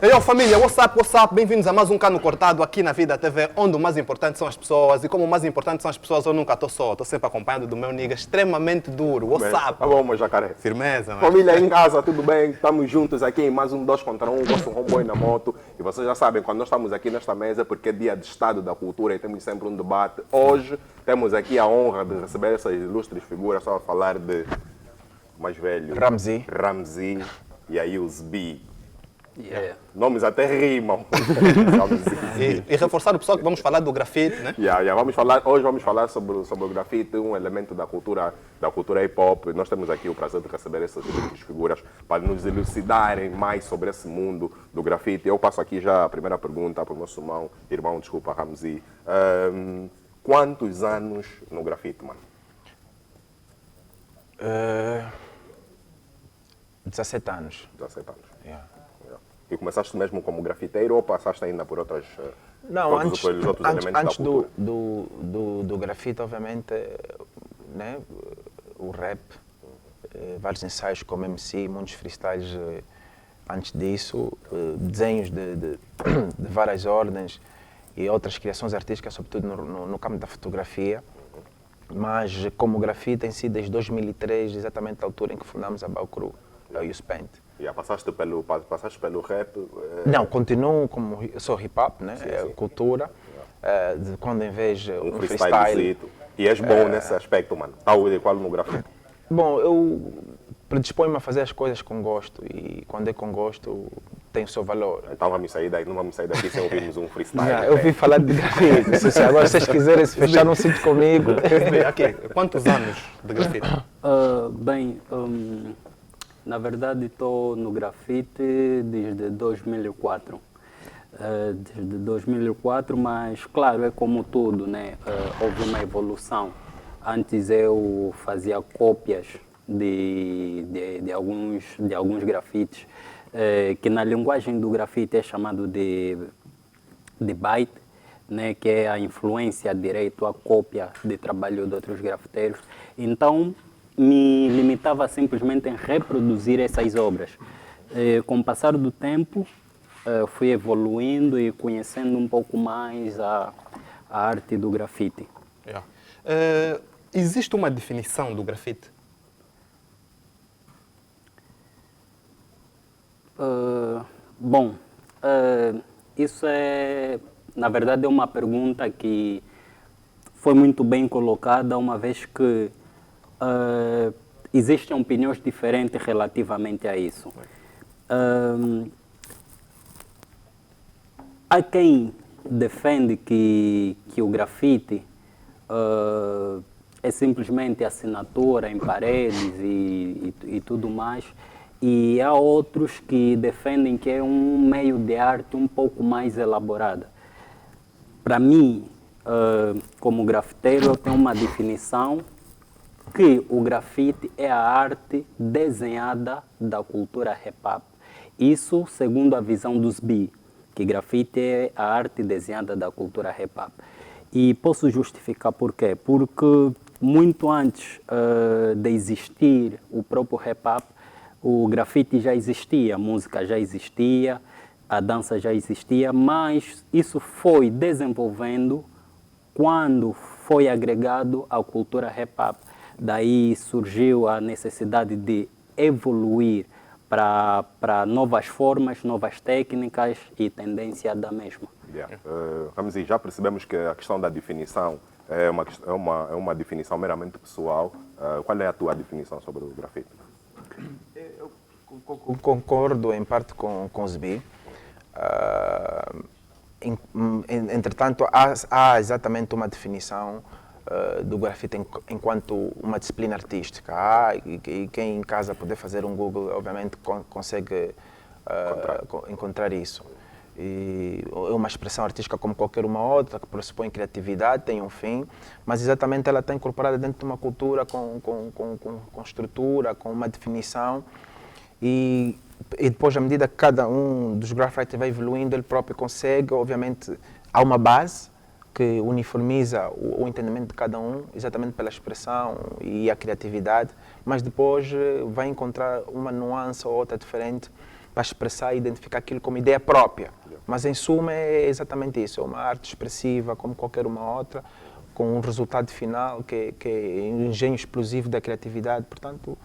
Ei, família, what's up? Bem-vindos a mais um Cano Cortado aqui na Vida TV, onde o mais importante são as pessoas. E como o mais importante são as pessoas, eu nunca estou só. Estou sempre acompanhado do meu nigga extremamente duro. What's up? Tá bom, meu jacaré. Firmeza, mano. Família em casa, tudo bem? Estamos juntos aqui em mais um 2 contra 1, gosto um homeboy na moto. E vocês já sabem, quando nós estamos aqui nesta mesa, porque é dia de Estado da Cultura e temos sempre um debate. Hoje temos aqui a honra de receber essas ilustres figuras, só a falar de mais velho. Ramzi e aí os B. Yeah. Nomes até rimam. E reforçar o pessoal que vamos falar do grafite, né? Hoje vamos falar sobre o grafite, um elemento da cultura hip hop. Nós temos aqui o prazer de receber essas figuras para nos elucidarem mais sobre esse mundo do grafite. Eu passo aqui já a primeira pergunta para o nosso irmão, Ramzi. Quantos anos no grafite, mano? 17 anos. 17 anos. Yeah. E começaste mesmo como grafiteiro ou passaste ainda por outras... Não, antes do grafite, obviamente, né, o rap, vários ensaios como MC, muitos freestyles antes disso, desenhos de várias ordens e outras criações artísticas, sobretudo no campo da fotografia. Mas como grafite em si, desde 2003, exatamente a altura em que fundamos a Baucru, eu e o Spent. Passaste pelo rap? Não, continuo como sou hip hop, né? Sim. Cultura. De quando em vez um freestyle. E és bom nesse aspecto, mano. Está adequado no grafite? Bom, eu predisponho-me a fazer as coisas com gosto e quando é com gosto tem o seu valor. Então não vamos sair daqui sem ouvirmos um freestyle. Eu ouvi falar de grafite. Agora, se vocês quiserem se fechar num sítio comigo. Aqui, quantos anos de grafite? Na verdade, estou no grafite desde 2004. Desde 2004, mas claro, é como tudo, né? Houve uma evolução. Antes eu fazia cópias de alguns grafites, que na linguagem do grafite é chamado de byte, né? Que é a influência direto à cópia de trabalho de outros grafiteiros. Então, me limitava simplesmente em reproduzir essas obras. Com o passar do tempo, fui evoluindo e conhecendo um pouco mais a arte do grafite. Yeah. Existe uma definição do grafite? Isso na verdade, é uma pergunta que foi muito bem colocada, uma vez que existem opiniões diferentes relativamente a isso. Há quem defende que o grafite é simplesmente assinatura em paredes e tudo mais, e há outros que defendem que é um meio de arte um pouco mais elaborada. Para mim, como grafiteiro, eu tenho uma definição que o grafite é a arte desenhada da cultura hip hop. Isso segundo a visão dos B, que grafite é a arte desenhada da cultura hip hop. E posso justificar por quê? Porque muito antes de existir o próprio hip hop, o grafite já existia, a música já existia, a dança já existia, mas isso foi desenvolvendo quando foi agregado à cultura hip hop. Daí surgiu a necessidade de evoluir para novas formas, novas técnicas e tendência da mesma. Ramzi, já percebemos que a questão da definição é uma definição meramente pessoal. Qual é a tua definição sobre o grafite? Eu concordo em parte com os B. Entretanto, há exatamente uma definição do grafite enquanto uma disciplina artística. E quem em casa puder fazer um Google, obviamente, consegue encontrar isso. E é uma expressão artística como qualquer uma outra, que pressupõe criatividade, tem um fim, mas exatamente ela está incorporada dentro de uma cultura com estrutura, com uma definição. E depois, à medida que cada um dos graffiti vai evoluindo, ele próprio consegue, obviamente, há uma base que uniformiza o entendimento de cada um, exatamente pela expressão e a criatividade, mas depois vai encontrar uma nuance ou outra diferente para expressar e identificar aquilo como ideia própria. Mas, em suma, é exatamente isso. É uma arte expressiva, como qualquer uma outra, com um resultado final que é um engenho explosivo da criatividade. Portanto,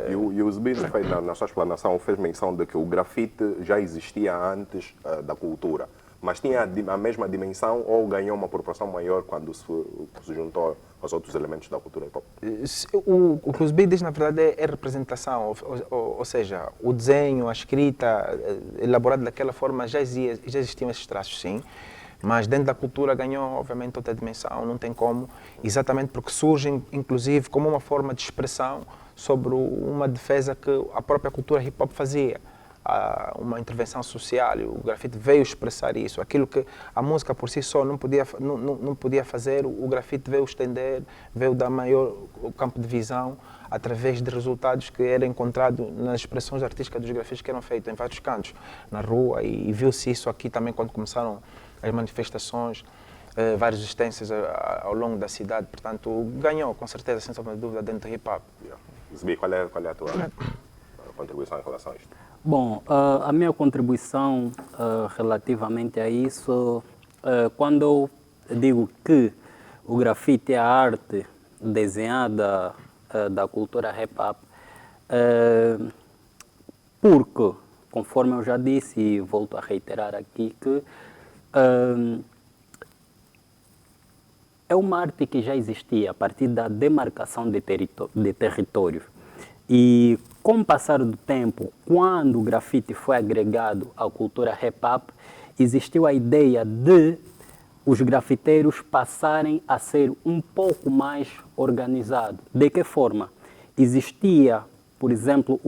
E o Zbi, na sua explanação, fez menção de que o grafite já existia antes da cultura, mas tinha a mesma dimensão ou ganhou uma proporção maior quando se juntou aos outros elementos da cultura hip-hop? o que o Zbi diz, na verdade, é representação, ou seja, o desenho, a escrita, elaborado daquela forma, já existiam esses traços, sim. Mas dentro da cultura ganhou, obviamente, outra dimensão, não tem como, exatamente porque surge, inclusive, como uma forma de expressão sobre uma defesa que a própria cultura hip-hop fazia, uma intervenção social, e o grafite veio expressar isso. Aquilo que a música por si só não podia fazer, o grafite veio estender, veio dar maior campo de visão através de resultados que eram encontrados nas expressões artísticas dos grafites que eram feitos em vários cantos, na rua, e viu-se isso aqui também quando começaram as manifestações, várias existências ao longo da cidade. Portanto, ganhou, com certeza, sem sombra de dúvida, dentro do hip-hop. Zbi, qual é a tua contribuição em relação a isto? Bom, a minha contribuição relativamente a isso, quando eu digo que o grafite é a arte desenhada da cultura hip-hop, porque, conforme eu já disse e volto a reiterar aqui, que é uma arte que já existia a partir da demarcação de territórios. E com o passar do tempo, quando o grafite foi agregado à cultura hip-hop, existiu a ideia de os grafiteiros passarem a ser um pouco mais organizados. De que forma? Existia, por exemplo,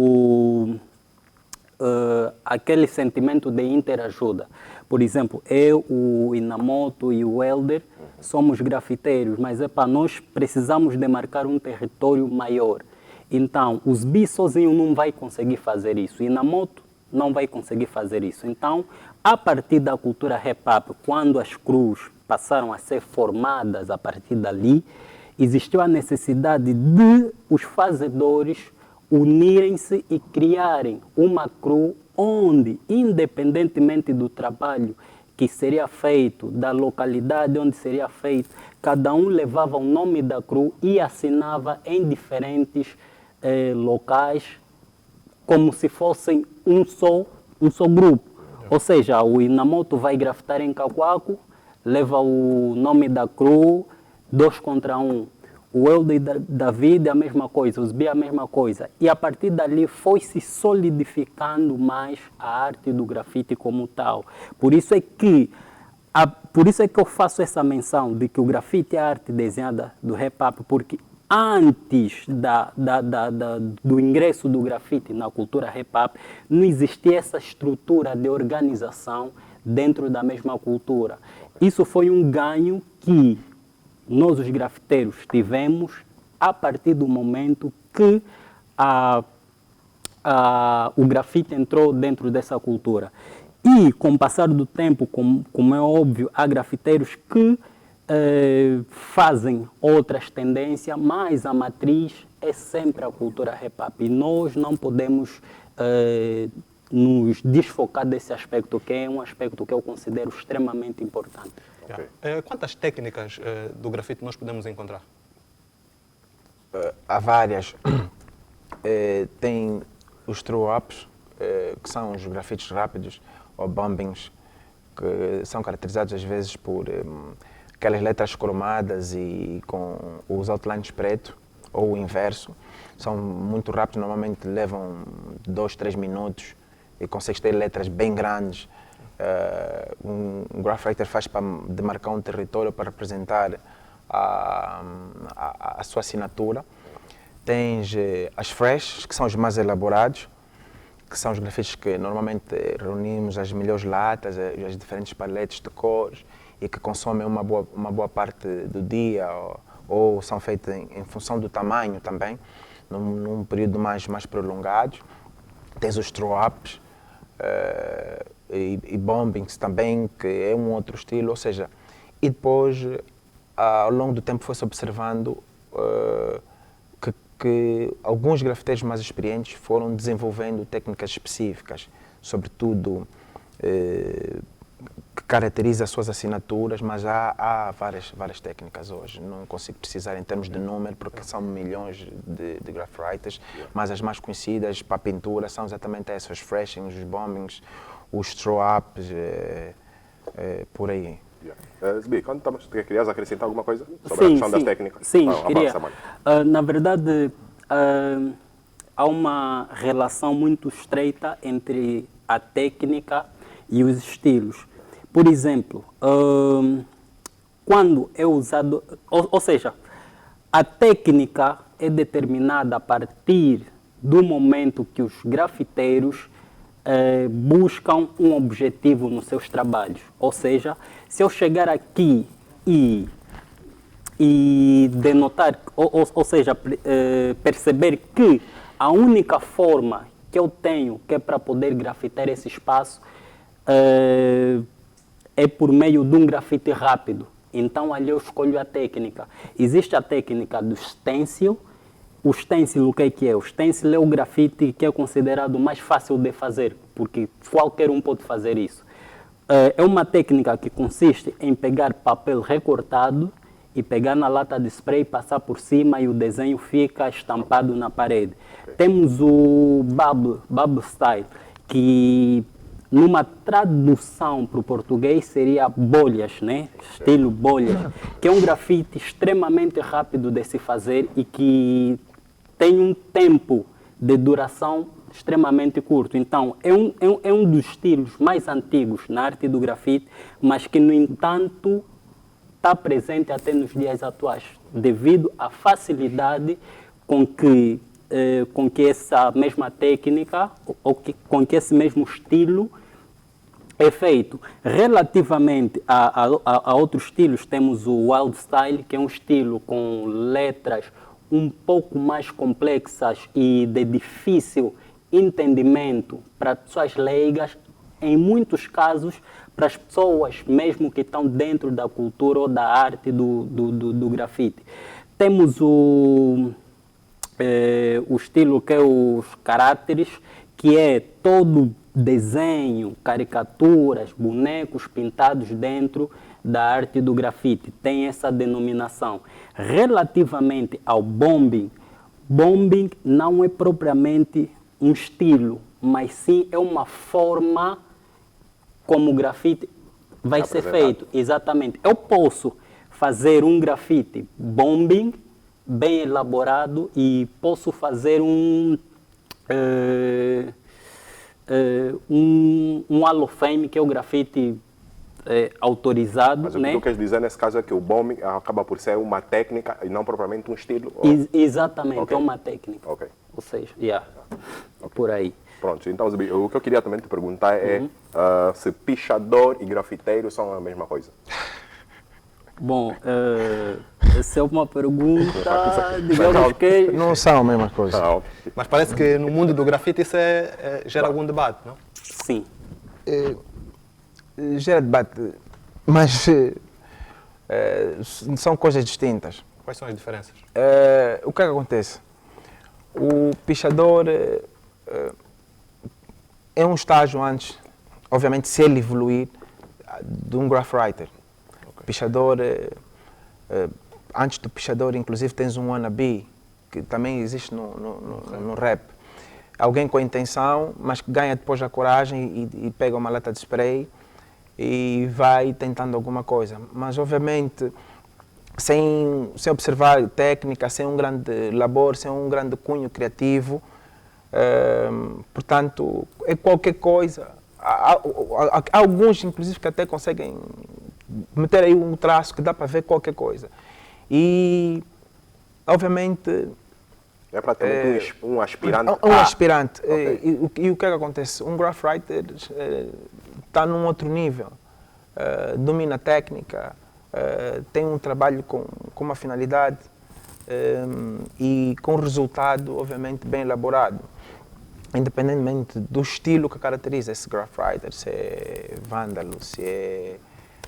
aquele sentimento de interajuda. Por exemplo, eu, o Inamoto e o Elder somos grafiteiros, mas nós precisamos demarcar um território maior. Então, o Zbi sozinho não vai conseguir fazer isso. O Inamoto não vai conseguir fazer isso. Então, a partir da cultura hip-hop, quando as crews passaram a ser formadas a partir dali, existiu a necessidade de os fazedores unirem-se e criarem uma crew onde, independentemente do trabalho que seria feito, da localidade onde seria feito, cada um levava o nome da crew e assinava em diferentes locais, como se fossem um só grupo. Ou seja, o Inamoto vai grafitar em Cacoaco, leva o nome da crew, 2 contra 1. O Elder e David a mesma coisa, os B a mesma coisa. E a partir dali foi se solidificando mais a arte do grafite como tal. Por isso é que eu faço essa menção de que o grafite é a arte desenhada do hip-hop, porque antes do ingresso do grafite na cultura hip-hop, não existia essa estrutura de organização dentro da mesma cultura. Isso foi um ganho que nós, os grafiteiros, tivemos a partir do momento que o grafite entrou dentro dessa cultura. E, com o passar do tempo, como é óbvio, há grafiteiros que fazem outras tendências, mas a matriz é sempre a cultura hip-hop. E nós não podemos nos desfocar desse aspecto, que é um aspecto que eu considero extremamente importante. Okay. Quantas técnicas do grafite nós podemos encontrar? Há várias. Tem os throw-ups, que são os grafites rápidos, ou bombings, que são caracterizados às vezes por aquelas letras cromadas e com os outlines preto, ou o inverso. São muito rápidos, normalmente levam 2, 3 minutos e consegues ter letras bem grandes. Um graffiter faz para demarcar um território, para representar a sua assinatura. Tens as fresh, que são os mais elaborados, que são os grafites que normalmente reunimos as melhores latas, as diferentes paletes de cores e que consomem uma boa parte do dia ou são feitos em função do tamanho também, num período mais prolongado. Tens os throw-ups e bombings também, que é um outro estilo, ou seja, e depois ao longo do tempo foi-se observando que alguns grafiteiros mais experientes foram desenvolvendo técnicas específicas. sobretudo, que caracteriza as suas assinaturas, mas há várias técnicas hoje. Não consigo precisar em termos de número, porque são milhões de graffiters, mas as mais conhecidas para a pintura são exatamente essas, os freshings, os bombings, os throw-ups, por aí. Zbi, quando querias acrescentar alguma coisa sobre a questão das técnicas? Sim, queria. Na verdade, há uma relação muito estreita entre a técnica e os estilos. Por exemplo, quando é usado, ou seja, a técnica é determinada a partir do momento que os grafiteiros buscam um objetivo nos seus trabalhos. Ou seja, se eu chegar aqui e denotar, ou seja, perceber que a única forma que eu tenho que é para poder grafitar esse espaço é por meio de um grafite rápido. Então ali eu escolho a técnica. Existe a técnica do stencil. O stencil, o que é? O stencil é o grafite que é considerado mais fácil de fazer, porque qualquer um pode fazer isso. É uma técnica que consiste em pegar papel recortado e pegar na lata de spray, passar por cima e o desenho fica estampado na parede. Temos o bubble style, que numa tradução para o português seria bolhas, né? Estilo bolhas, que é um grafite extremamente rápido de se fazer e que tem um tempo de duração extremamente curto. Então, é um dos estilos mais antigos na arte do grafite, mas que, no entanto, está presente até nos dias atuais, devido à facilidade com que essa mesma técnica, com que esse mesmo estilo é feito. Relativamente a outros estilos, temos o Wild Style, que é um estilo com letras um pouco mais complexas e de difícil entendimento para pessoas leigas, em muitos casos para as pessoas mesmo que estão dentro da cultura ou da arte do grafite. Temos o estilo que é os caracteres, que é todo desenho, caricaturas, bonecos pintados dentro da arte do grafite. Tem essa denominação. Relativamente ao bombing, bombing não é propriamente um estilo, mas sim é uma forma como o grafite vai ser feito. Exatamente. Eu posso fazer um grafite bombing bem elaborado e posso fazer um Hall of Fame, que é o grafite autorizado. Mas o que né? tu queres dizer nesse caso é que o bombing acaba por ser uma técnica e não propriamente um estilo? Exatamente, Okay. é uma técnica. Ok. Ou seja, por aí. Pronto, então Zbi, o que eu queria também te perguntar é se pichador e grafiteiro são a mesma coisa. Bom, essa é uma pergunta, digamos que... Não são a mesma coisa. Ok. Mas parece que no mundo do grafite isso gera algum debate, não? Sim. Gera debate, mas são coisas distintas. Quais são as diferenças? O que é que acontece? O pichador é um estágio antes, obviamente, se ele evoluir, de um graffiter. Okay. Pichador, antes do pichador, inclusive, tens um wannabe, que também existe no rap. Alguém com a intenção, mas que ganha depois a coragem e pega uma lata de spray e vai tentando alguma coisa. Mas, obviamente, sem observar técnica, sem um grande labor, sem um grande cunho criativo, portanto, é qualquer coisa. Há alguns, inclusive, que até conseguem meter aí um traço que dá para ver qualquer coisa. E, obviamente... É praticamente um aspirante. Um aspirante. Okay. E o que é que acontece? Um graffiter está num outro nível. Domina a técnica, tem um trabalho com uma finalidade e com resultado, obviamente, bem elaborado. Independentemente do estilo que caracteriza esse graffiter, se é vândalo, se é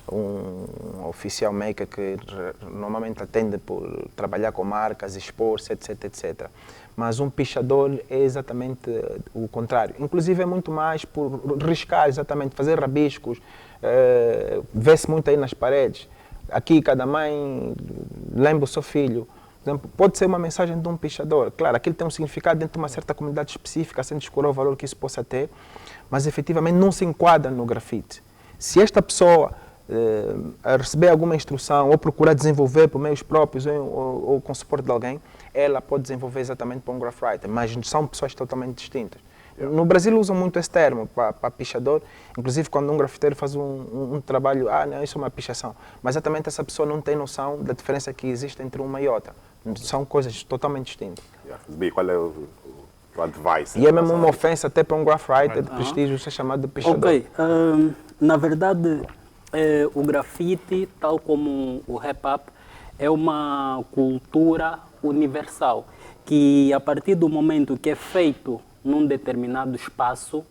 um oficial maker que normalmente atende por trabalhar com marcas, expor-se, etc, etc. Mas um pichador é exatamente o contrário. Inclusive é muito mais por riscar, exatamente, fazer rabiscos, vê-se muito aí nas paredes. Aqui cada mãe lembra o seu filho. Por exemplo, pode ser uma mensagem de um pichador. Claro, aquilo tem um significado dentro de uma certa comunidade específica, sem descurar o valor que isso possa ter, mas efetivamente não se enquadra no grafite. Se esta pessoa a receber alguma instrução ou procurar desenvolver por meios próprios ou com suporte de alguém, ela pode desenvolver exatamente para um graffiti, mas são pessoas totalmente distintas. No Brasil usam muito esse termo para pichador, inclusive quando um grafiteiro faz um trabalho, não, isso é uma pichação, mas exatamente essa pessoa não tem noção da diferença que existe entre uma e outra. São coisas totalmente distintas. Qual é o advice? E é mesmo uma ofensa até para um graffiti de prestígio ser chamado de pichador. Ok, na verdade o grafite, tal como o rap-up, é uma cultura universal, que a partir do momento que é feito num determinado espaço,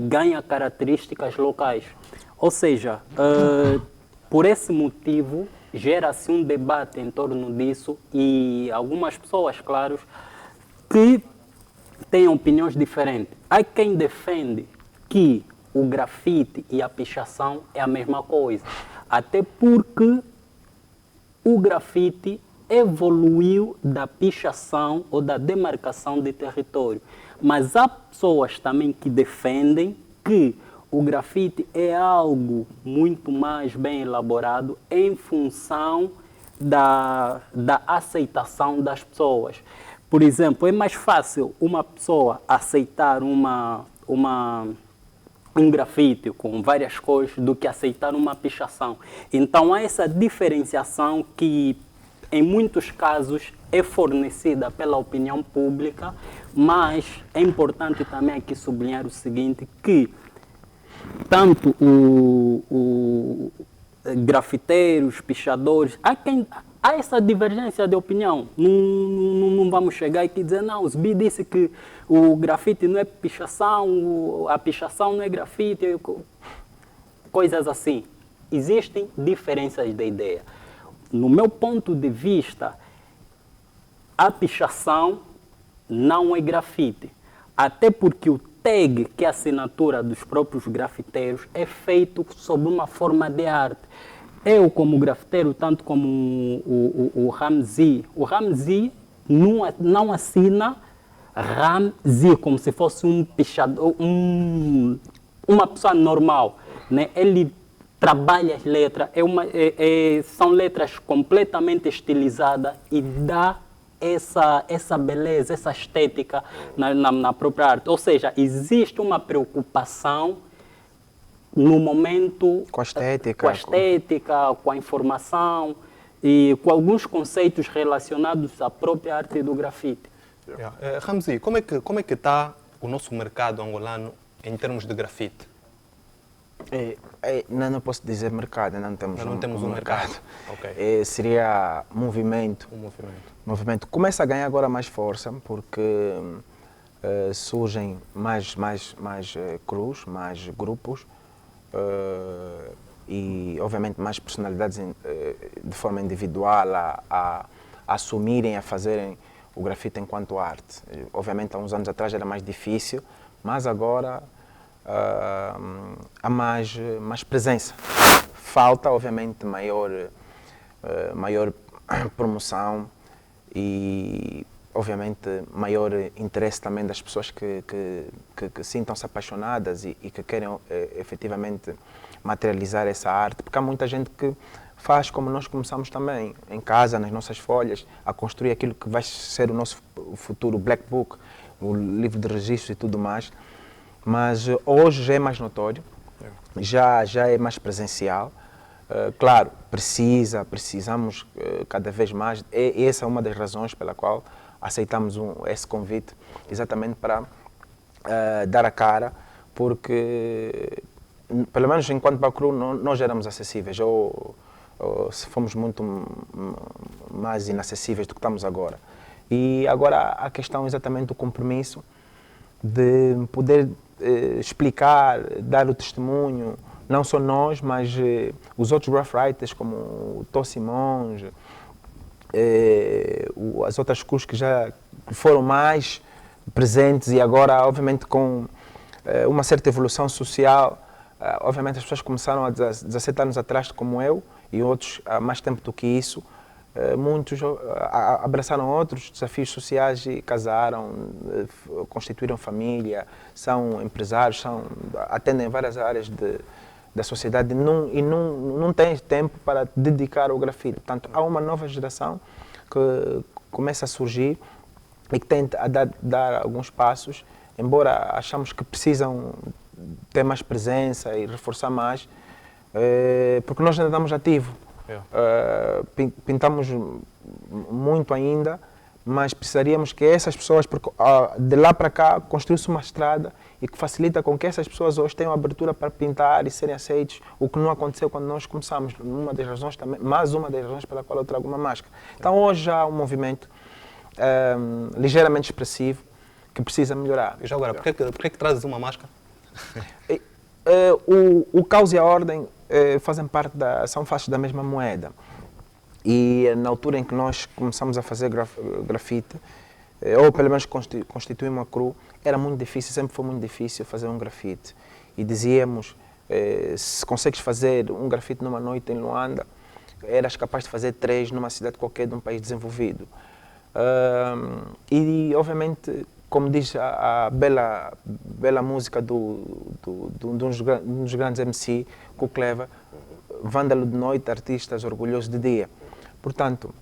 ganha características locais. Ou seja, por esse motivo, gera-se um debate em torno disso e algumas pessoas, claro, que têm opiniões diferentes. Há quem defende que o grafite e a pichação é a mesma coisa, até porque o grafite evoluiu da pichação ou da demarcação de território. Mas há pessoas também que defendem que o grafite é algo muito mais bem elaborado em função da aceitação das pessoas. Por exemplo, é mais fácil uma pessoa aceitar um grafite com várias cores do que aceitar uma pichação. Então há essa diferenciação que em muitos casos é fornecida pela opinião pública, mas é importante também aqui sublinhar o seguinte, que tanto grafiteiros, pichadores, há essa divergência de opinião. Não vamos chegar aqui e dizer, não, o Zbi disse que o grafite não é pichação, a pichação não é grafite, coisas assim. Existem diferenças de ideia. No meu ponto de vista, a pichação não é grafite, até porque o tag, que é a assinatura dos próprios grafiteiros, é feito sob uma forma de arte. Eu, como grafiteiro, tanto como o Ramzi, o Ramzi não assina Ramzi como se fosse um pichador, uma pessoa normal, né? Ele trabalha as letras, são letras completamente estilizadas e dá essa beleza, essa estética na própria arte. Ou seja, existe uma preocupação no momento com a estética, com a informação e com alguns conceitos relacionados à própria arte do grafite. Ramzi, como é que está o nosso mercado angolano em termos de grafite? Não posso dizer mercado, não temos um mercado. Okay. Seria movimento. Movimento. Começa a ganhar agora mais força porque surgem mais crews, mais grupos e obviamente mais personalidades de forma individual a assumirem, a fazerem o grafite enquanto arte. Obviamente há uns anos atrás era mais difícil, mas agora há mais presença. Falta, obviamente, maior promoção e, obviamente, maior interesse também das pessoas que sintam-se apaixonadas e que querem efetivamente materializar essa arte, porque há muita gente que faz como nós começamos também, em casa, nas nossas folhas, a construir aquilo que vai ser o nosso futuro Black Book, o livro de registros e tudo mais. Mas hoje já é mais notório, já é mais presencial. Claro, precisamos cada vez mais. Essa é uma das razões pela qual aceitamos esse convite, exatamente para dar a cara, porque, pelo menos enquanto Bacru, nós éramos acessíveis, ou fomos muito mais inacessíveis do que estamos agora. E agora a questão é exatamente do compromisso, de poder explicar, dar o testemunho, não só nós, mas os outros graph writers, como o Tó Simões, as outras crews que já foram mais presentes e agora, obviamente, com uma certa evolução social, obviamente as pessoas começaram há 17 anos atrás, como eu, e outros há mais tempo do que isso, muitos abraçaram outros desafios sociais e casaram, constituíram família, são empresários, atendem várias áreas da sociedade e não têm tempo para dedicar ao grafite. Portanto, há uma nova geração que começa a surgir e que tenta a dar alguns passos, embora achamos que precisam ter mais presença e reforçar mais, porque nós ainda estamos ativos. Pintamos muito ainda, mas precisaríamos que essas pessoas, porque de lá para cá, construiu-se uma estrada e que facilita com que essas pessoas hoje tenham abertura para pintar e serem aceitos, o que não aconteceu quando nós começamos. Uma das razões também, mais uma das razões pela qual eu trago uma máscara. Então hoje há um movimento ligeiramente expressivo que precisa melhorar. E já agora, por que trazes uma máscara? O caos e a ordem fazem parte são faces da mesma moeda. E na altura em que nós começamos a fazer grafite, ou pelo menos constituir uma crew, era muito difícil, sempre foi muito difícil fazer um grafite. E dizíamos, se consegues fazer um grafite numa noite em Luanda, eras capaz de fazer 3 numa cidade qualquer de um país desenvolvido. E obviamente, como diz a bela música de um dos grandes MC, que o Cleva, vândalo de noite, artistas orgulhosos de dia. Portanto,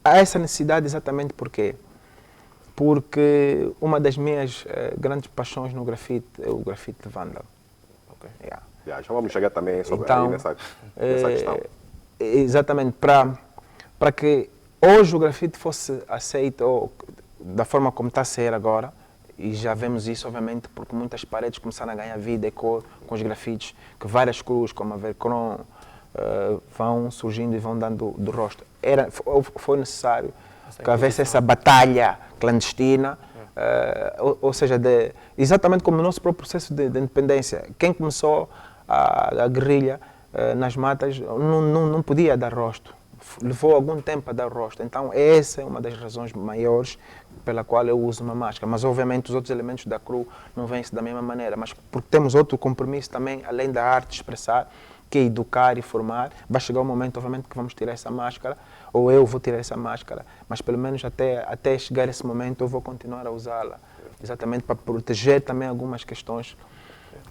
há essa necessidade exatamente por quê? Porque uma das minhas grandes paixões no grafite é o grafite de vândalo. Okay. Já vamos chegar também sobre então, nessa questão. Exatamente, para que hoje o grafite fosse aceito da forma como está a ser agora, e já vemos isso, obviamente, porque muitas paredes começaram a ganhar vida e cor com os grafites, que várias cruz, como a Vercron, vão surgindo e vão dando do rosto. Foi necessário que houvesse essa batalha clandestina, ou seja, exatamente como o nosso próprio processo de independência. Quem começou a guerrilha nas matas não podia dar rosto. Levou algum tempo a dar rosto. Então, essa é uma das razões maiores pela qual eu uso uma máscara. Mas, obviamente, os outros elementos da crew não vêm-se da mesma maneira. Mas porque temos outro compromisso também, além da arte de expressar, que é educar e formar. Vai chegar um momento, obviamente, que vamos tirar essa máscara, ou eu vou tirar essa máscara, mas pelo menos até chegar esse momento eu vou continuar a usá-la. Exatamente para proteger também algumas questões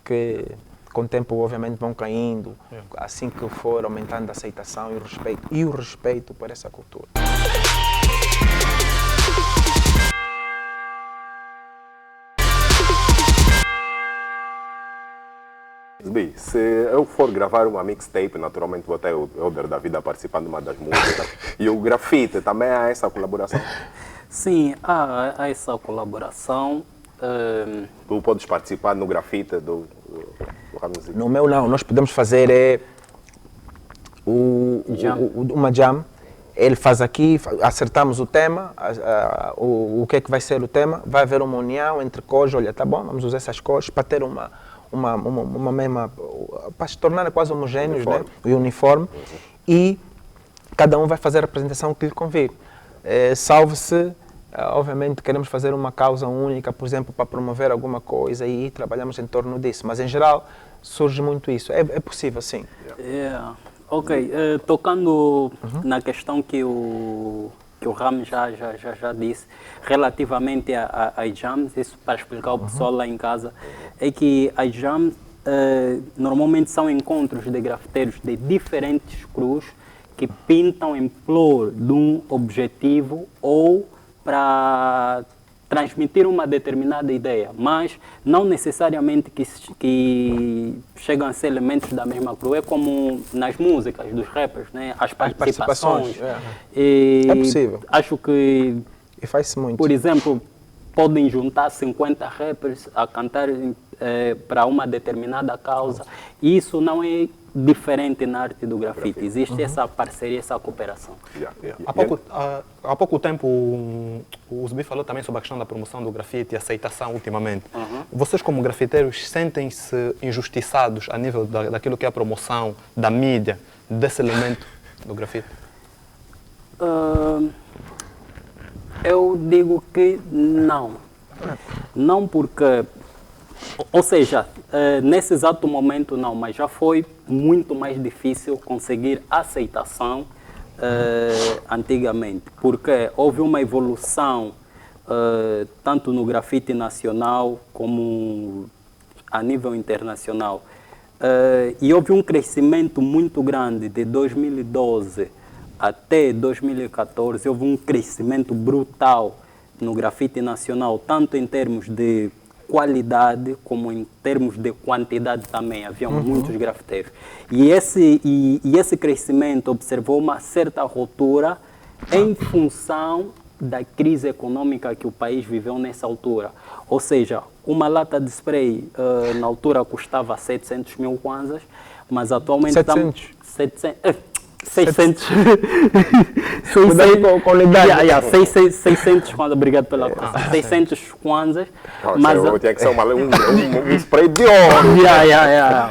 que com o tempo, obviamente, vão caindo, assim que for aumentando a aceitação e o respeito por essa cultura. Bem, se eu for gravar uma mixtape, naturalmente vou ter o Elder da Vida participando de uma das músicas. E o grafite, também há essa colaboração? Sim, há essa colaboração. Tu podes participar no grafite do Ramosinho? No meu não, nós podemos fazer uma jam. Ele faz aqui, acertamos o tema, o que é que vai ser o tema, vai haver uma união entre cores, olha, tá bom, vamos usar essas cores para ter uma mesma, para se tornar quase homogêneos, né? O uniforme, e cada um vai fazer a apresentação que lhe convir. Salve-se, obviamente queremos fazer uma causa única, por exemplo, para promover alguma coisa e trabalhamos em torno disso, mas em geral surge muito isso, é possível sim. Ok, tocando na questão que o Ram já disse, relativamente às jams, isso para explicar ao pessoal lá em casa, é que as jams normalmente são encontros de grafiteiros de diferentes crews que pintam em prol de um objetivo ou para transmitir uma determinada ideia, mas não necessariamente que chegam a ser elementos da mesma crew. É como nas músicas dos rappers, né? As participações. É possível. Acho que, e faz-se muito. Por exemplo, podem juntar 50 rappers a cantar para uma determinada causa. Isso não é diferente na arte do grafite. Existe essa parceria, essa cooperação. Há pouco tempo o Zubi falou também sobre a questão da promoção do grafite e aceitação ultimamente. Vocês como grafiteiros sentem-se injustiçados a nível daquilo que é a promoção da mídia, desse elemento do grafite? Eu digo que não. Não porque... Ou seja, nesse exato momento não, mas já foi muito mais difícil conseguir aceitação antigamente, porque houve uma evolução tanto no grafite nacional como a nível internacional. E houve um crescimento muito grande de 2012 até 2014, houve um crescimento brutal no grafite nacional, tanto em termos de qualidade como em termos de quantidade também. Havia muitos grafiteiros. E esse crescimento observou uma certa ruptura em função da crise econômica que o país viveu nessa altura. Ou seja, uma lata de spray na altura custava 700 mil kwanzas, mas atualmente 700? 600. Cuidado com a unidade. 600 kwanzas, obrigado pela correção. 600 kwanzas. Mas tinha que ser um spray de ouro.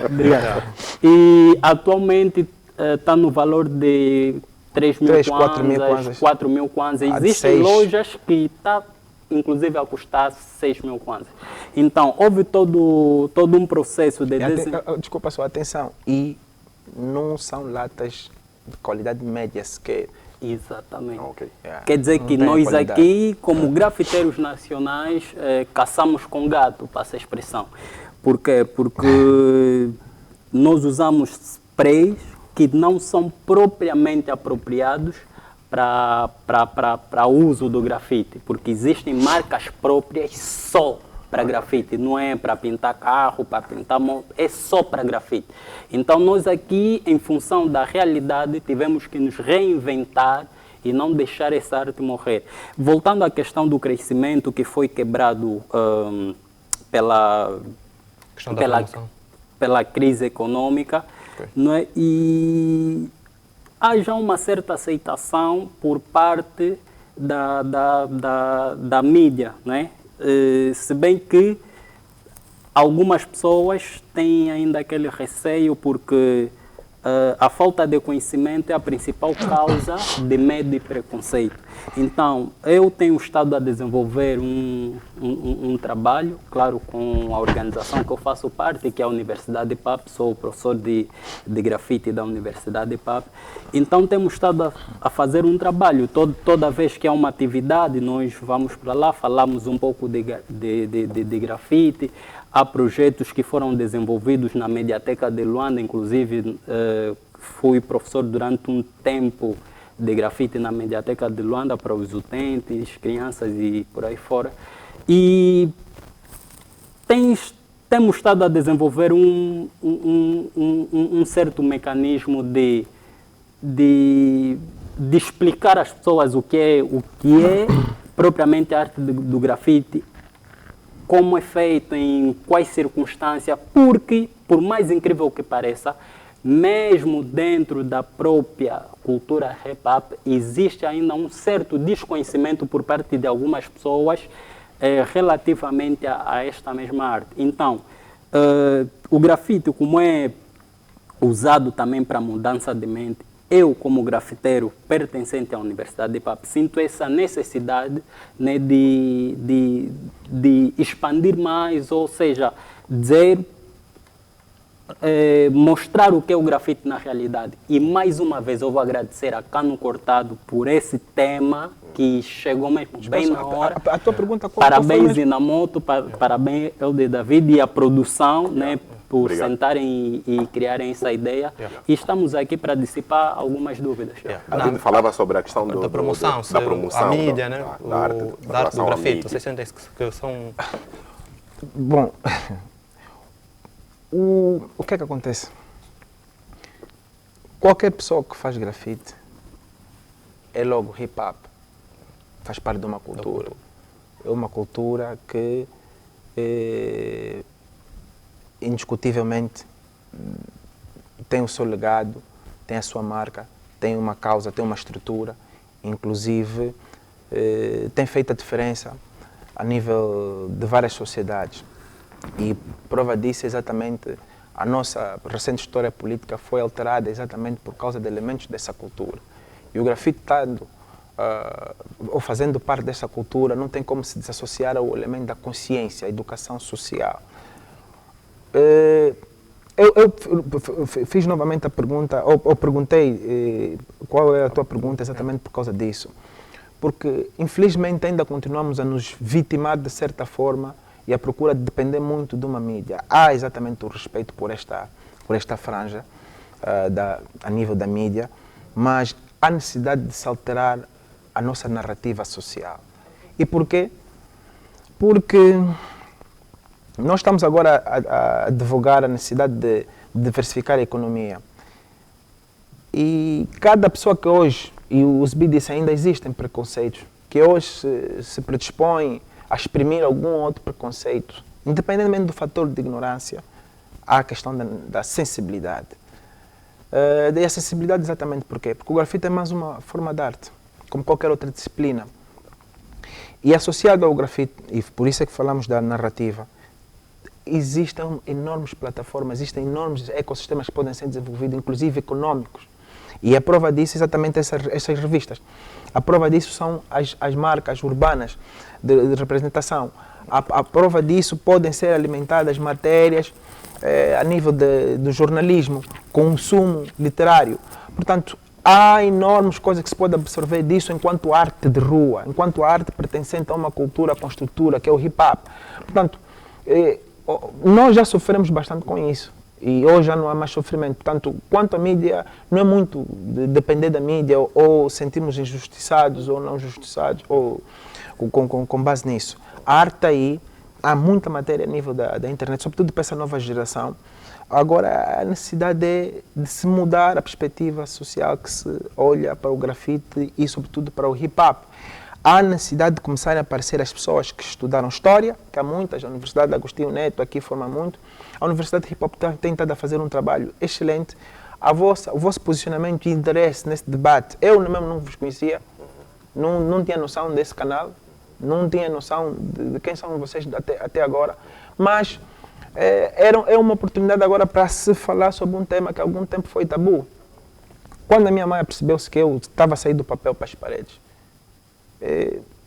Obrigado. E atualmente está no valor de 3 mil kwanzas, 4 mil kwanzas. Existem lojas que estão inclusive a custar 6 mil kwanzas. Então, houve todo um processo de... Desculpa a sua atenção. E não são latas de qualidade média sequer. Exatamente. Quer dizer que nós aqui, como grafiteiros nacionais, caçamos com gato, passa a expressão. Por quê? Porque nós usamos sprays que não são propriamente apropriados para uso do grafite, porque existem marcas próprias só para grafite, não é para pintar carro, para pintar moto, é só para grafite. Então nós aqui, em função da realidade, tivemos que nos reinventar e não deixar essa arte morrer. Voltando à questão do crescimento que foi quebrado pela crise econômica, não é? E há já uma certa aceitação por parte da mídia, não é? Se bem que algumas pessoas têm ainda aquele receio porque a falta de conhecimento é a principal causa de medo e preconceito. Então, eu tenho estado a desenvolver um trabalho, claro, com a organização que eu faço parte, que é a Universidade de PAP, sou professor de grafite da Universidade de PAP. Então, temos estado a fazer um trabalho. Toda vez que há uma atividade, nós vamos para lá, falamos um pouco de grafite. Há projetos que foram desenvolvidos na Mediateca de Luanda, inclusive fui professor durante um tempo de grafite na Mediateca de Luanda para os utentes, crianças e por aí fora. E temos estado a desenvolver um certo mecanismo de explicar às pessoas o que é propriamente a arte do grafite, como é feito, em quais circunstâncias, porque, por mais incrível que pareça, mesmo dentro da própria cultura hip-hop, existe ainda um certo desconhecimento por parte de algumas pessoas relativamente a esta mesma arte. Então, o grafite, como é usado também para mudança de mente, eu, como grafiteiro pertencente à Universidade de PAP, sinto essa necessidade, né, de expandir mais, ou seja, mostrar o que é o grafite na realidade. E mais uma vez eu vou agradecer a Cano Cortado por esse tema que chegou mesmo bem na hora. A tua pergunta qual parabéns Inamoto, parabéns Helder David e a produção, né, por sentarem e criarem essa ideia. E estamos aqui para dissipar algumas dúvidas. A gente falava sobre a questão da promoção, a mídia, né, da arte do grafite. Vocês sentem que são... Bom, o que é que acontece? Qualquer pessoa que faz grafite é logo hip-hop, faz parte de uma cultura. É uma cultura que indiscutivelmente tem o seu legado, tem a sua marca, tem uma causa, tem uma estrutura, inclusive tem feito a diferença a nível de várias sociedades. E prova disso é exatamente a nossa recente história política foi alterada exatamente por causa de elementos dessa cultura. E o grafite estando ou fazendo parte dessa cultura não tem como se desassociar ao elemento da consciência, a educação social. Eu fiz novamente a pergunta, ou perguntei qual é a tua pergunta exatamente por causa disso. Porque, infelizmente, ainda continuamos a nos vitimar de certa forma e a procura de depender muito de uma mídia. Há exatamente o respeito por esta franja a nível da mídia, mas há necessidade de se alterar a nossa narrativa social. E por quê? Porque nós estamos agora a advogar a necessidade de diversificar a economia. E cada pessoa que hoje, e o Zbi disse, ainda existem preconceitos, que hoje se predispõem a exprimir algum outro preconceito, independentemente do fator de ignorância, há a questão da sensibilidade. E a sensibilidade exatamente por quê? Porque o grafite é mais uma forma de arte, como qualquer outra disciplina. E associado ao grafite, e por isso é que falamos da narrativa, existem enormes plataformas, existem enormes ecossistemas que podem ser desenvolvidos, inclusive econômicos. E a prova disso é exatamente essas revistas. A prova disso são as marcas urbanas de representação. A prova disso podem ser alimentadas matérias a nível do jornalismo, consumo literário. Portanto, há enormes coisas que se pode absorver disso enquanto arte de rua, enquanto arte pertencente a uma cultura com estrutura, que é o hip-hop. Portanto, nós já sofremos bastante com isso. E hoje já não há mais sofrimento. Portanto, quanto à mídia, não é muito depender da mídia ou sentirmos injustiçados ou não injustiçados ou com base nisso. A arte aí, há muita matéria a nível da internet, sobretudo para essa nova geração. Agora, a necessidade é de se mudar a perspectiva social que se olha para o grafite e, sobretudo, para o hip-hop. Há necessidade de começarem a aparecer as pessoas que estudaram História, que há muitas, a Universidade de Agostinho Neto aqui forma muito. A Universidade de Hip Hop tem estado a fazer um trabalho excelente. O vosso posicionamento e interesse nesse debate, eu mesmo não vos conhecia, não tinha noção desse canal, não tinha noção de quem são vocês até agora, mas é uma oportunidade agora para se falar sobre um tema que há algum tempo foi tabu. Quando a minha mãe percebeu-se que eu estava a sair do papel para as paredes,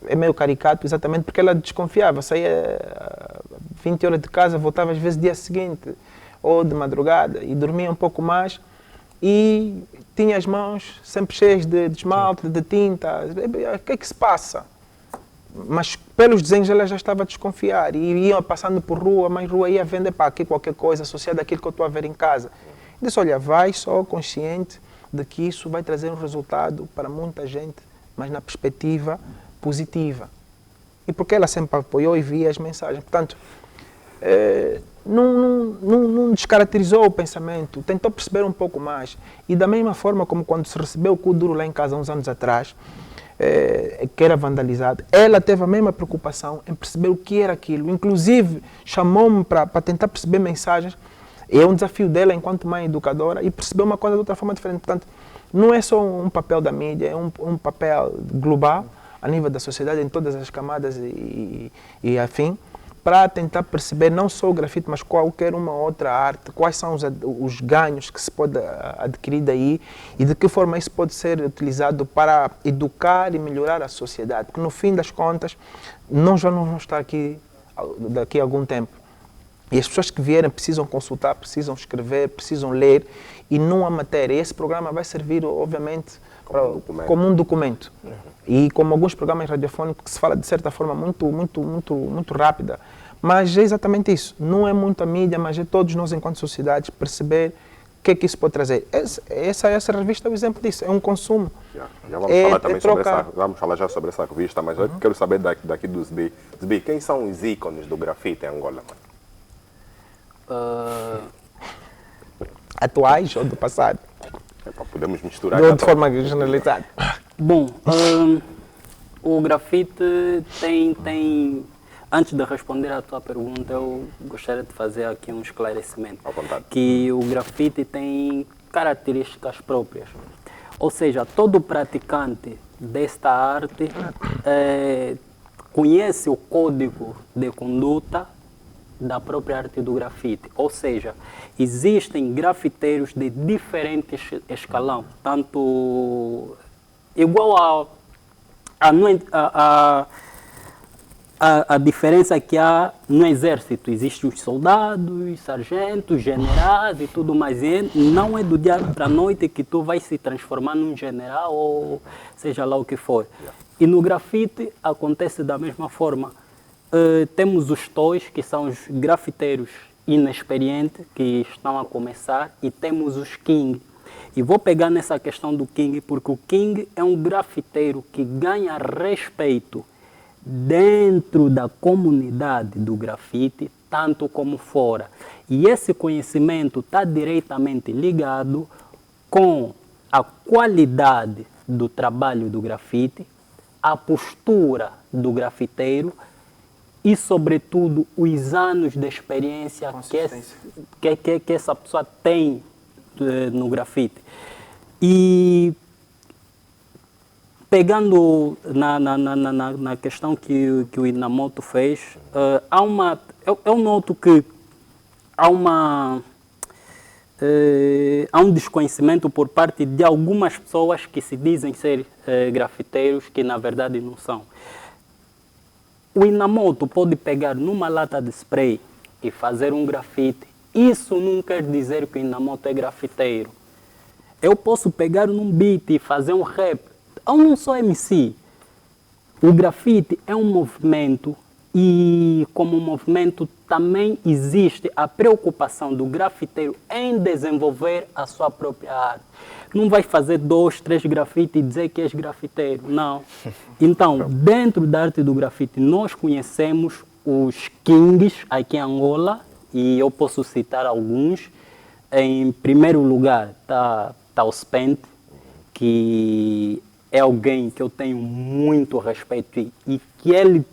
é meio caricato, exatamente porque ela desconfiava, saía 20 horas de casa, voltava às vezes dia seguinte ou de madrugada e dormia um pouco mais e tinha as mãos sempre cheias de esmalte, de tinta. O que é que se passa? Mas pelos desenhos ela já estava a desconfiar e ia passando por rua, mas rua ia vender para aqui qualquer coisa associada àquilo que eu estou a ver em casa. E disse, olha, vai só consciente de que isso vai trazer um resultado para muita gente, mas na perspectiva positiva. E porque ela sempre apoiou e via as mensagens. Portanto, não descaracterizou o pensamento, tentou perceber um pouco mais. E da mesma forma como quando se recebeu o Kuduro lá em casa uns anos atrás, que era vandalizado, ela teve a mesma preocupação em perceber o que era aquilo. Inclusive, chamou-me para tentar perceber mensagens. E é um desafio dela enquanto mãe educadora e perceber uma coisa de outra forma diferente. Portanto, não é só um papel da mídia, é um papel global, a nível da sociedade, em todas as camadas e afim, para tentar perceber não só o grafite, mas qualquer uma outra arte, quais são os ganhos que se pode adquirir daí e de que forma isso pode ser utilizado para educar e melhorar a sociedade. Porque no fim das contas, nós já não vamos estar aqui daqui a algum tempo. E as pessoas que vierem precisam consultar, precisam escrever, precisam ler e não há matéria. E esse programa vai servir, obviamente, como um documento. E como alguns programas radiofónicos que se fala de certa forma muito rápida. Mas é exatamente isso. Não é muita mídia, mas é todos nós, enquanto sociedade, perceber o que é que isso pode trazer. Essa revista é um exemplo disso, é um consumo. Já vamos falar também sobre vamos falar já sobre essa revista, mas eu quero saber daqui do Zbi. Zbi, quem são os ícones do grafite em Angola, mano? Atuais ou do passado? Podemos misturar. De forma generalizada. Bom, o grafite tem antes de responder à tua pergunta, eu gostaria de fazer aqui um esclarecimento. À vontade. Que o grafite tem características próprias. Ou seja, todo praticante desta arte conhece o código de conduta da própria arte do grafite. Ou seja, existem grafiteiros de diferentes escalão, tanto igual a diferença que há no exército. Existem os soldados, sargentos, generais e tudo mais. E não é do dia para a noite que tu vai se transformar num general ou seja lá o que for. E no grafite acontece da mesma forma. Temos os toys, que são os grafiteiros inexperientes, que estão a começar, e temos os king. E vou pegar nessa questão do king, porque o king é um grafiteiro que ganha respeito dentro da comunidade do grafite, tanto como fora. E esse conhecimento está diretamente ligado com a qualidade do trabalho do grafite, a postura do grafiteiro e, sobretudo, os anos de experiência que essa pessoa tem no grafite. E pegando na questão que o Inamoto fez, eu noto que há um desconhecimento por parte de algumas pessoas que se dizem ser grafiteiros, que na verdade não são. O Inamoto pode pegar numa lata de spray e fazer um grafite. Isso não quer dizer que o Inamoto é grafiteiro. Eu posso pegar num beat e fazer um rap. Eu não sou MC. O grafite é um movimento e, como movimento, também existe a preocupação do grafiteiro em desenvolver a sua própria arte. Não vai fazer 2, 3 grafites e dizer que és grafiteiro, não. Então, dentro da arte do grafite, nós conhecemos os kings aqui em Angola, e eu posso citar alguns. Em primeiro lugar está o Spent, que é alguém que eu tenho muito respeito e que ele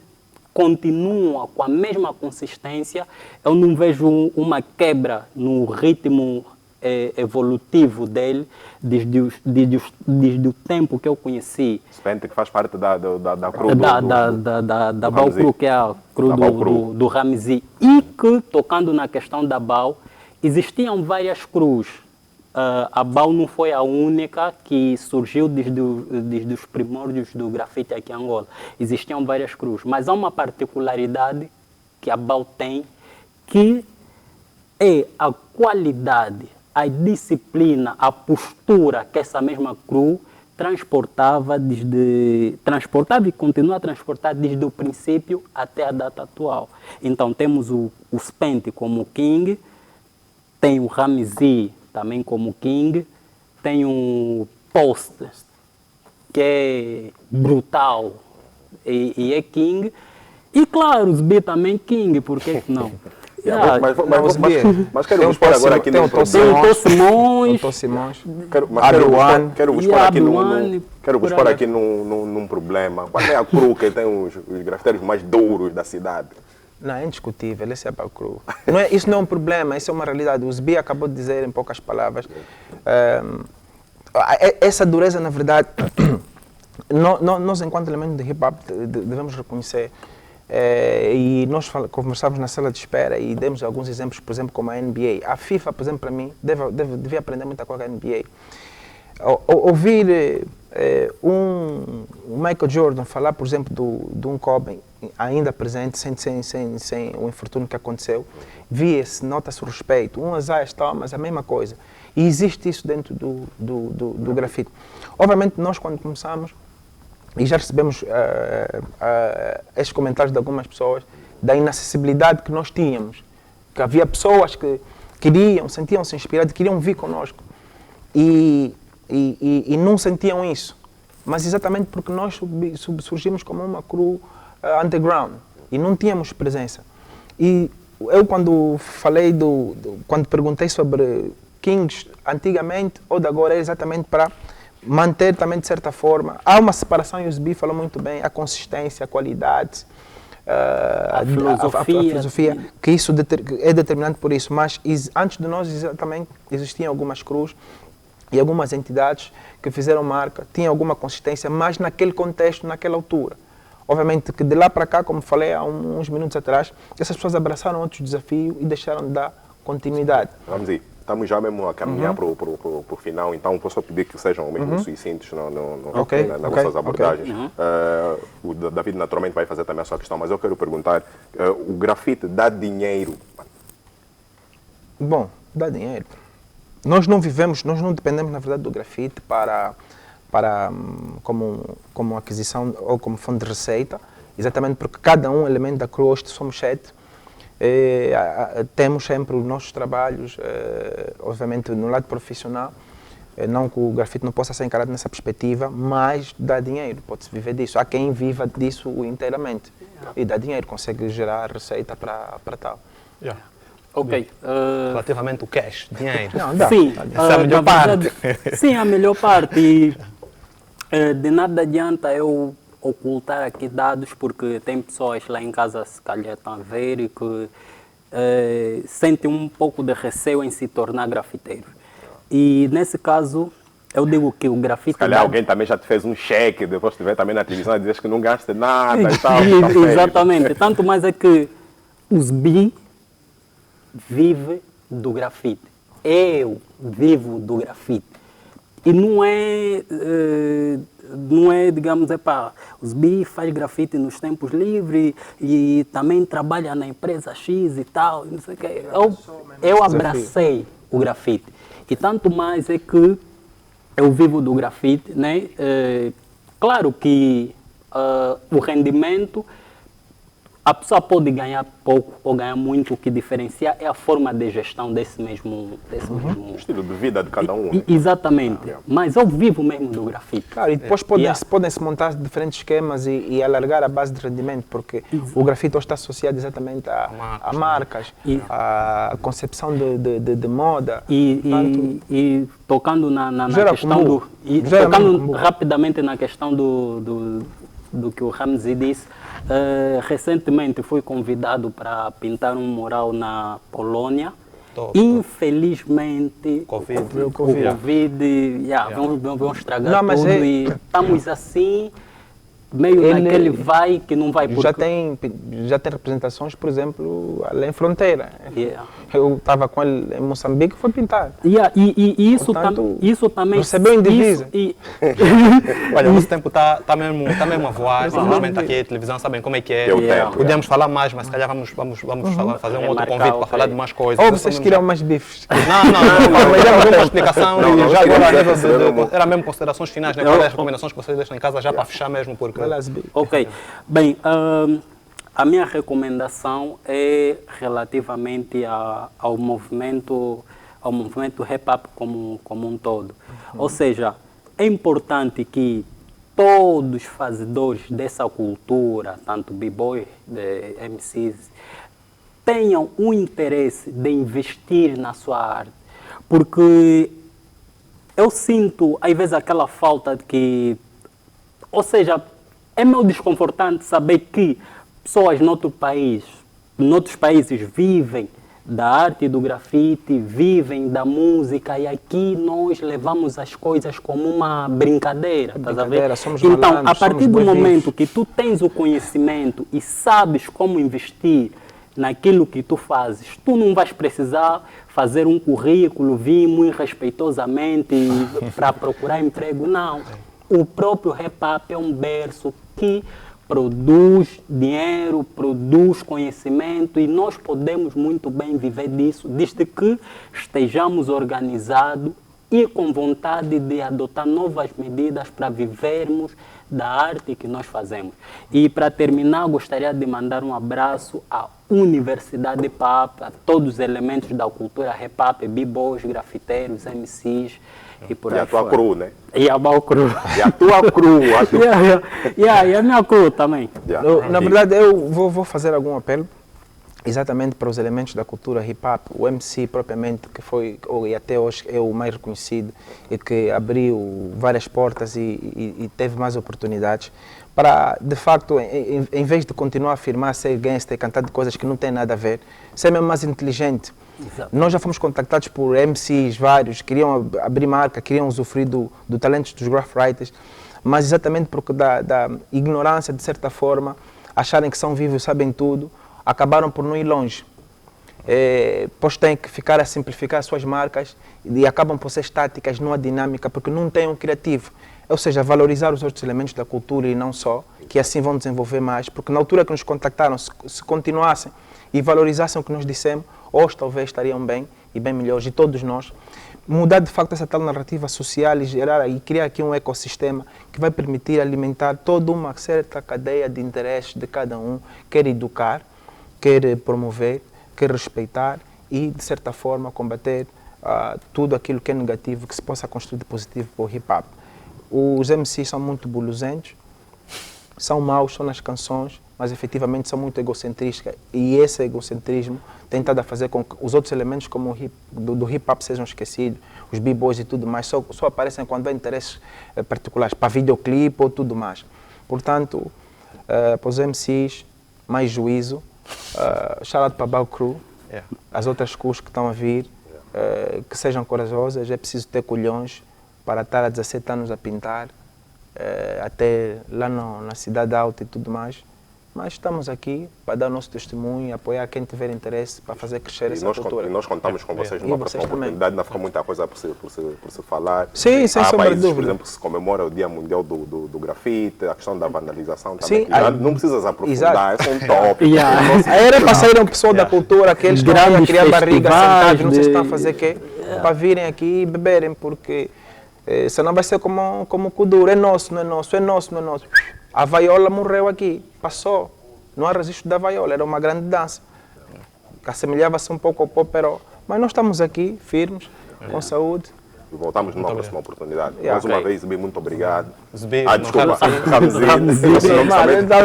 continua com a mesma consistência. Eu não vejo uma quebra no ritmo evolutivo dele desde o tempo que eu conheci. Spent, que faz parte da crew da Bau Crew, que é a crew do Ramzi. E que, tocando na questão da Bau, existiam várias crews. A Bau não foi a única que surgiu desde os primórdios do grafite aqui em Angola. Existiam várias crews, mas há uma particularidade que a Bau tem, que é a qualidade, a disciplina, a postura que essa mesma crew transportava e continua a transportar desde o princípio até a data atual. Então temos o Spent como King, tem o Ramzi também como King, tem um Post, que é brutal e é King, e claro, os B também King, por que não? Mas quero vos pôr agora aqui no Simões, quero vos pôr aqui num problema. Qual é a crew que tem os grafiteiros mais duros da cidade? Não, é indiscutível, esse é a crew. Isso não é um problema, isso é uma realidade. O Zbi acabou de dizer em poucas palavras. Essa dureza, na verdade, nós enquanto elementos de hip-hop devemos reconhecer. E nós conversamos na sala de espera e demos alguns exemplos, por exemplo, como a NBA. A FIFA, por exemplo, para mim, devia aprender muita coisa com a NBA. Ouvir o Michael Jordan falar, por exemplo, de um Kobe ainda presente, sem o infortúnio que aconteceu, via-se, nota-se o respeito. Um Isaiah Thomas, a mesma coisa. E existe isso dentro do grafite. Obviamente, nós quando começamos, e já recebemos estes comentários de algumas pessoas, da inacessibilidade que nós tínhamos. Que havia pessoas que sentiam-se inspiradas, queriam vir connosco. E não sentiam isso. Mas exatamente porque nós surgimos como uma crew underground e não tínhamos presença. E eu quando falei quando perguntei sobre Kings antigamente ou de agora, é exatamente para manter também de certa forma. Há uma separação, e o Zbi falou muito bem, a consistência, a qualidade, a filosofia. filosofia, que isso é determinante por isso. Mas antes de nós também existiam algumas cruzes e algumas entidades que fizeram marca, tinham alguma consistência, mas naquele contexto, naquela altura. Obviamente que de lá para cá, como falei há uns minutos atrás, essas pessoas abraçaram outros desafios e deixaram de dar continuidade. Vamos ir. Estamos já mesmo a caminhar para o final, então posso só pedir que sejam mesmo sucintos nas nossas abordagens. O David naturalmente vai fazer também a sua questão, mas eu quero perguntar, o grafite dá dinheiro? Bom, dá dinheiro. Nós não dependemos na verdade do grafite como aquisição ou como fonte de receita, exatamente porque cada elemento da crew, hoje somos 7, temos sempre os nossos trabalhos, obviamente no lado profissional, não que o grafite não possa ser encarado nessa perspectiva, mas dá dinheiro, pode-se viver disso. Há quem viva disso inteiramente e dá dinheiro, consegue gerar receita para tal. Ok. Relativamente ao cash, dinheiro. Não, dá. Sim, Essa é a melhor parte. Sim, a melhor parte. E de nada adianta eu ocultar aqui dados, porque tem pessoas lá em casa, se calhar estão a ver, e que sentem um pouco de receio em se tornar grafiteiro. E nesse caso, eu digo que o grafite... Se calhar alguém também já te fez um cheque, depois de ver também na televisão e dizes que não gasta nada e tal. Exatamente. Tanto mais é que os BI vivem do grafite. Eu vivo do grafite. E não é, digamos, os BI faz grafite nos tempos livres e também trabalha na empresa X e tal, não sei o quê. Eu abracei o grafite. E tanto mais é que eu vivo do grafite, né? Claro que o rendimento, a pessoa pode ganhar pouco ou ganhar muito, o que diferencia é a forma de gestão desse mesmo O estilo de vida de cada um. Exatamente. Mas eu vivo mesmo do grafite. Claro, e depois podem-se montar diferentes esquemas e alargar a base de rendimento, porque o grafite hoje está associado exatamente a marcas, a concepção de moda. E tocando na questão tocando rapidamente na questão do que o Ramzi disse, recentemente fui convidado para pintar um mural na Polônia. Infelizmente, Covid. Vamos estragar tudo e estamos assim, meio naquele vai que não vai. Porque... Já tem representações, por exemplo, além da fronteira. Eu estava com ele em Moçambique e foi pintar. E isso, portanto, isso também... Recebeu em divisa. Olha, o nosso tempo está mesmo a voar, simplesmente aqui a televisão, sabem como é que é. Podíamos falar mais, mas se calhar vamos fazer um outro convite para falar de mais coisas. Ou vocês queriam mais bifes? Não, mas já uma explicação e já agora era mesmo considerações finais, né? Quais as recomendações que vocês deixam em casa já para fechar mesmo, porque... Ok, bem, a minha recomendação é relativamente ao movimento hip-hop como um todo. Ou seja, é importante que todos os fazedores dessa cultura, tanto b-boy, MCs, tenham um interesse de investir na sua arte. Porque eu sinto, às vezes, aquela falta de que... Ou seja, é meio desconfortante saber que pessoas noutros países vivem da arte e do grafite, vivem da música, e aqui nós levamos as coisas como uma brincadeira, estás a ver? Então, a partir do momento que tu tens o conhecimento e sabes como investir naquilo que tu fazes, tu não vais precisar fazer um currículo, vir muito respeitosamente para procurar emprego, não. O próprio hip-hop é um berço que produz dinheiro, produz conhecimento, e nós podemos muito bem viver disso, desde que estejamos organizados e com vontade de adotar novas medidas para vivermos da arte que nós fazemos. E para terminar, gostaria de mandar um abraço à Universidade Hip-Hop, a todos os elementos da cultura hip-hop, b-boys, grafiteiros, MCs, e por aí a tua cru, né? E a minha cru. E a tua cru. E a minha cru também. Na verdade, eu vou fazer algum apelo exatamente para os elementos da cultura hip-hop. O MC propriamente, que foi, e até hoje é o mais reconhecido, e que abriu várias portas e teve mais oportunidades, para, de facto, em vez de continuar a afirmar ser gangster e cantar de coisas que não têm nada a ver, ser mesmo mais inteligente. Exato. Nós já fomos contactados por MCs vários, queriam abrir marca, queriam usufruir do talento dos graph writers, mas exatamente porque da ignorância, de certa forma, acharem que são vivos, sabem tudo, acabaram por não ir longe. Pois têm que ficar a simplificar as suas marcas e acabam por ser estáticas, não há dinâmica, porque não têm um criativo. Ou seja, valorizar os outros elementos da cultura e não só, que assim vão desenvolver mais, porque na altura que nos contactaram, se continuassem e valorizassem o que nos dissemos, hoje talvez estariam bem e bem melhores, e todos nós, mudar de facto essa tal narrativa social e gerar e criar aqui um ecossistema que vai permitir alimentar toda uma certa cadeia de interesses de cada um, quer educar, quer promover, quer respeitar e, de certa forma, combater tudo aquilo que é negativo que se possa construir de positivo para o hip-hop. Os MCs são muito bulosentos, são maus, são nas canções, mas efetivamente são muito egocentristas e esse egocentrismo tem estado a fazer com que os outros elementos como do hip-hop sejam esquecidos, os b-boys e tudo mais, só aparecem quando há interesses particulares, para videoclipe ou tudo mais. Portanto, para os MCs, mais juízo, shout out para a Bao Crew, as outras crews que estão a vir, que sejam corajosas, é preciso ter colhões para estar há 17 anos a pintar, até lá na Cidade Alta e tudo mais. Mas estamos aqui para dar o nosso testemunho e apoiar quem tiver interesse para fazer crescer essa cultura. E nós contamos com vocês numa próxima oportunidade, ainda fica muita coisa por se falar. Sim, sem sombra de dúvida. Por exemplo, se comemora o Dia Mundial do Grafite, a questão da vandalização também. Sim, não precisas aprofundar, é só um tópico. Era para sair um pessoal da cultura, aqueles que vão criar barriga sentados, não sei se estão a fazer o quê, para virem aqui e beberem, porque senão vai ser como o Kuduro, é nosso, não é nosso, é nosso, não é nosso. A vaiola morreu aqui, passou. Não há registro da vaiola, era uma grande dança. Assemelhava-se um pouco ao popero. Mas nós estamos aqui, firmes, com saúde. E voltamos numa próxima oportunidade. Mais uma vez, Zbi, muito obrigado. Zbi, desculpa, Ramzi. Está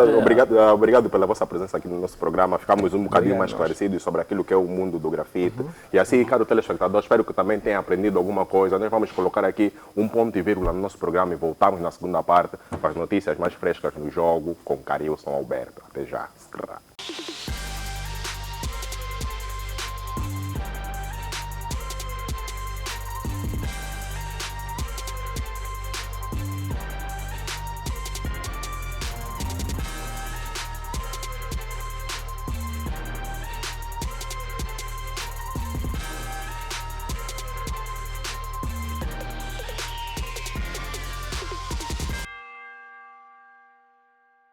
arrumado. Obrigado pela vossa presença aqui no nosso programa. Ficamos um bocadinho mais esclarecidos sobre aquilo que é o mundo do grafite. E assim, caro telespectador, espero que também tenha aprendido alguma coisa. Nós vamos colocar aqui um ponto e vírgula no nosso programa e voltamos na segunda parte para as notícias mais frescas do jogo com Carilson Alberto. Até já.